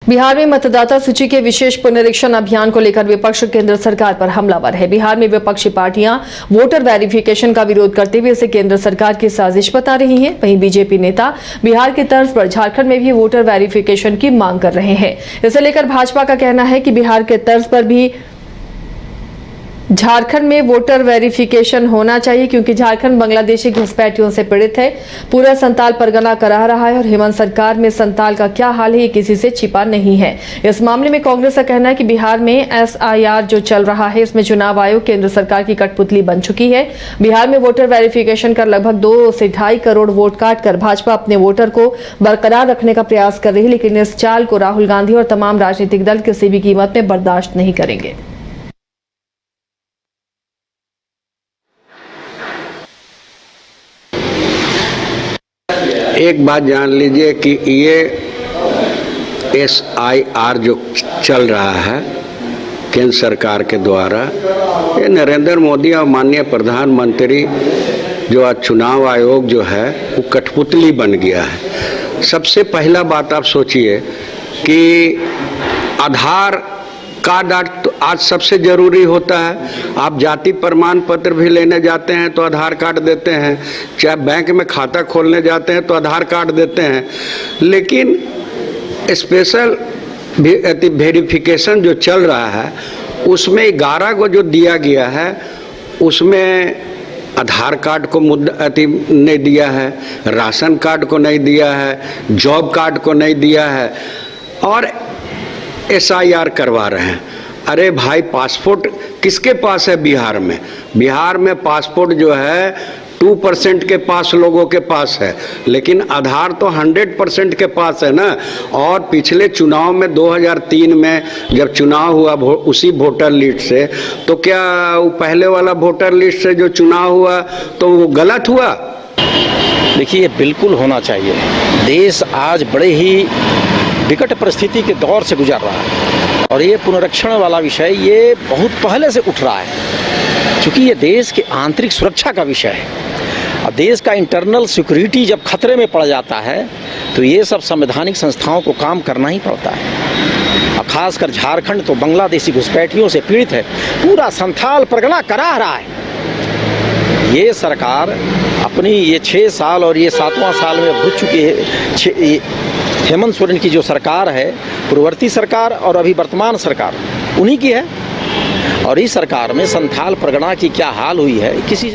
बिहार में मतदाता सूची के विशेष पुनरीक्षण अभियान को लेकर विपक्ष केंद्र सरकार पर हमलावर है। बिहार में विपक्षी पार्टियां वोटर वेरिफिकेशन का विरोध करते हुए इसे केंद्र सरकार की साजिश बता रही हैं। वहीं बीजेपी नेता बिहार की तर्ज पर झारखंड में भी वोटर वेरिफिकेशन की मांग कर रहे हैं। इसे लेकर भाजपा का कहना है कि बिहार के तर्ज पर भी झारखंड में वोटर वेरिफिकेशन होना चाहिए, क्योंकि झारखंड बांग्लादेशी घुसपैठियों से पीड़ित है। पूरा संताल परगना करा रहा है और हेमंत सरकार में संताल का क्या हाल है ये किसी से छिपा नहीं है। इस मामले में कांग्रेस का कहना है कि बिहार में SIR जो चल रहा है इसमें चुनाव आयोग केंद्र सरकार की कठपुतली बन चुकी है। बिहार में वोटर वेरिफिकेशन कर लगभग 2 से 2.5 करोड़ वोट काटकर भाजपा अपने वोटर को बरकरार रखने का प्रयास कर रही है, लेकिन इस चाल को राहुल गांधी और तमाम राजनीतिक दल किसी भी कीमत में बर्दाश्त नहीं करेंगे। एक बात जान लीजिए कि ये SIR जो चल रहा है केंद्र सरकार के द्वारा, ये नरेंद्र मोदी और माननीय प्रधानमंत्री जो आज चुनाव आयोग जो है वो कठपुतली बन गया है। सबसे पहला बात आप सोचिए कि आधार कार्ड आज सबसे ज़रूरी होता है। आप जाति प्रमाण पत्र भी लेने जाते हैं तो आधार कार्ड देते हैं, चाहे बैंक में खाता खोलने जाते हैं तो आधार कार्ड देते हैं। लेकिन स्पेशल वेरिफिकेशन जो चल रहा है उसमें 11 को जो दिया गया है उसमें आधार कार्ड को नहीं दिया है, राशन कार्ड को नहीं दिया है, जॉब कार्ड को नहीं दिया है और SIR करवा रहे हैं। अरे भाई, पासपोर्ट किसके पास है बिहार में? बिहार में पासपोर्ट जो है 2% के पास लोगों के पास है, लेकिन आधार तो 100% के पास है ना। और पिछले चुनाव में 2003 में जब चुनाव हुआ उसी वोटर लिस्ट से, तो क्या वो पहले वाला वोटर लिस्ट से जो चुनाव हुआ तो वो गलत हुआ? देखिए, ये बिल्कुल होना चाहिए। देश आज बड़े ही विकट परिस्थिति के दौर से गुजर रहा है और ये पुनरीक्षण वाला विषय ये बहुत पहले से उठ रहा है, क्योंकि ये देश के आंतरिक सुरक्षा का विषय है। और देश का इंटरनल सिक्योरिटी जब खतरे में पड़ जाता है तो ये सब संवैधानिक संस्थाओं को काम करना ही पड़ता है। और खासकर झारखंड तो बांग्लादेशी घुसपैठियों से पीड़ित है, पूरा संथाल परगना करा रहा है। ये सरकार अपनी ये 6 साल और ये 7वां साल में घुस चुकी है। हेमंत सोरेन की जो सरकार है, पूर्ववर्ती सरकार और अभी वर्तमान सरकार उन्हीं की है। और इस सरकार में संथाल परगना की क्या हाल हुई है किसी